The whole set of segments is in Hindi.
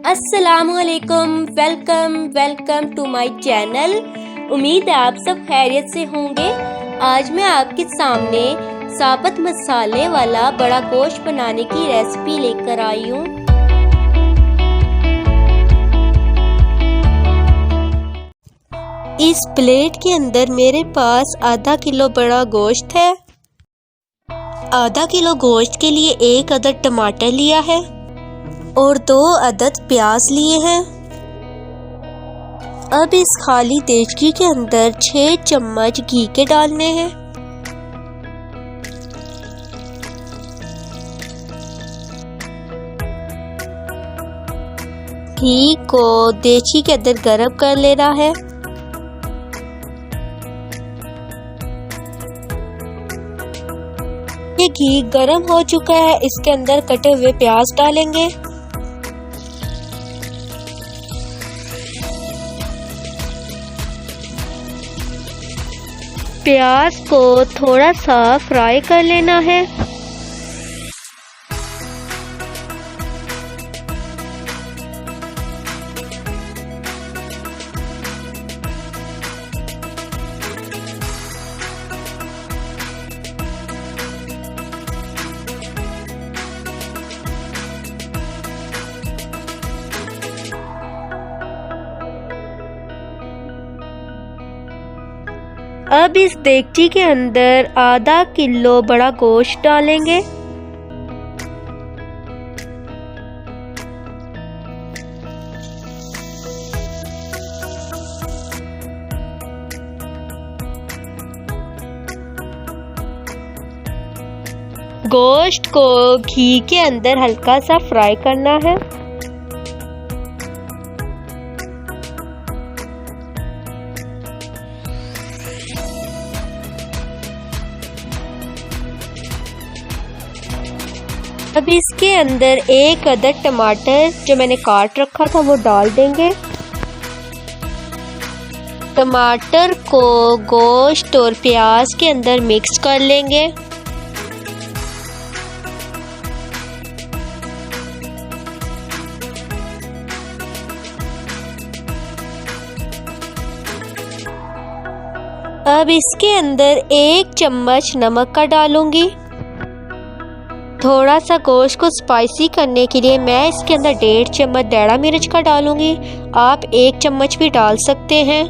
अस्सलामुअलैकुम, वेलकम टू माय चैनल। उम्मीद है आप सब खैरियत से होंगे। आज मैं आपके सामने साबुत मसाले वाला बड़ा गोश्त बनाने की रेसिपी लेकर आई हूँ। इस प्लेट के अंदर मेरे पास आधा किलो बड़ा गोश्त है। आधा किलो गोश्त के लिए 1 अदद टमाटर लिया है और 2 अदद प्याज लिए हैं। अब इस खाली देचकी के अंदर 6 चम्मच घी के डालने हैं। घी को देचकी के अंदर गर्म कर लेना है। ये घी गर्म हो चुका है, इसके अंदर कटे हुए प्याज डालेंगे। प्याज को थोड़ा सा फ्राई कर लेना है। अब इस देगची के अंदर आधा किलो बड़ा गोश्त डालेंगे। गोश्त को घी के अंदर हल्का सा फ्राई करना है। अब इसके अंदर 1 अदद टमाटर जो मैंने काट रखा था वो डाल देंगे। टमाटर को गोश्त और प्याज के अंदर मिक्स कर लेंगे। अब इसके अंदर 1 चम्मच नमक का डालूंगी। थोड़ा सा गोश्त को स्पाइसी करने के लिए मैं इसके अंदर 1.5 चम्मच देड़ा मिर्च का डालूंगी। आप 1 चम्मच भी डाल सकते हैं।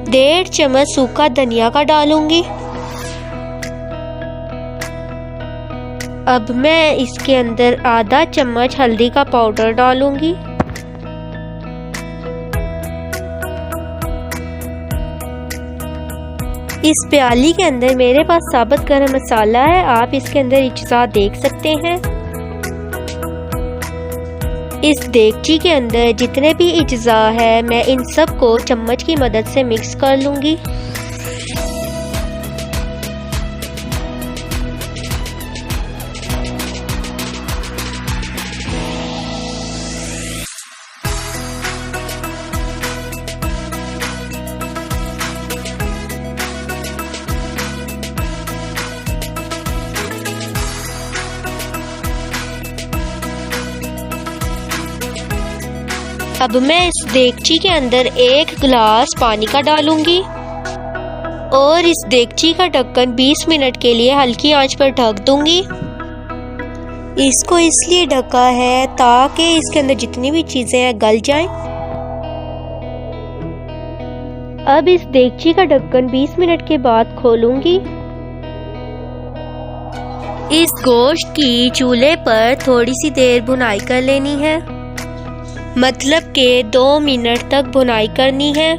1.5 चम्मच सूखा धनिया का डालूंगी। अब मैं इसके अंदर आधा चम्मच हल्दी का पाउडर डालूंगी। इस प्याली के अंदर मेरे पास साबुत गरम मसाला है, आप इसके अंदर इज्ज़ा देख सकते हैं। इस देगची के अंदर जितने भी इज्ज़ा है मैं इन सब को चम्मच की मदद से मिक्स कर लूंगी। अब मैं इस देगची के अंदर 1 गिलास पानी का डालूंगी और इस देगची का ढक्कन 20 मिनट के लिए हल्की आंच पर ढक दूंगी। इसको इसलिए ढका है ताकि इसके अंदर जितनी भी चीजें हैं गल जाएं। अब इस देगची का ढक्कन 20 मिनट के बाद खोलूंगी। इस गोश्त की चूल्हे पर थोड़ी सी देर भुनाई कर लेनी है, मतलब के 2 मिनट तक भुनाई करनी है।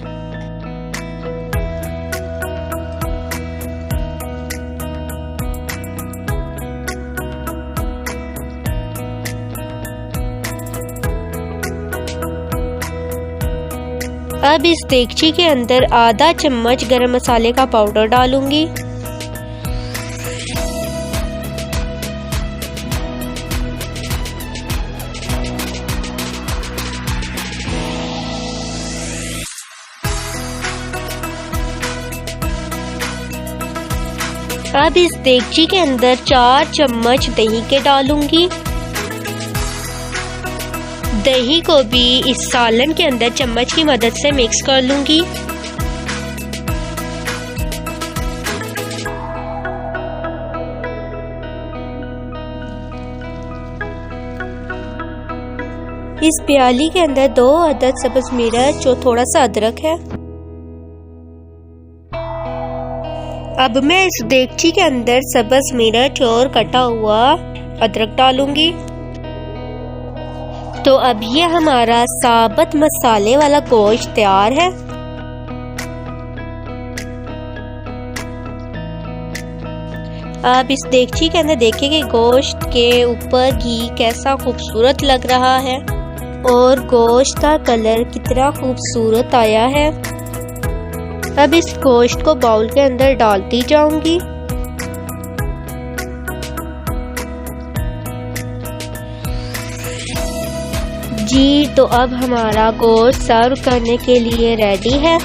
अब इस देगची के अंदर आधा चम्मच गरम मसाले का पाउडर डालूंगी। अब इस देगची के अंदर 4 चम्मच दही के डालूंगी। दही को भी इस सालन के अंदर चम्मच की मदद से मिक्स कर लूंगी। इस प्याली के अंदर 2 अदद सब्ज मिर्च और थोड़ा सा अदरक है। अब मैं इस देगची के अंदर सब्ज मिर्च और कटा हुआ अदरक डालूंगी। तो अब ये हमारा साबुत मसाले वाला गोश्त तैयार है। अब इस देगची के अंदर देखिए कि गोश्त के ऊपर घी कैसा खूबसूरत लग रहा है और गोश्त का कलर कितना खूबसूरत आया है। अब इस गोश्त को बाउल के अंदर डालती जाऊंगी। जी तो अब हमारा गोश्त सर्व करने के लिए रेडी है।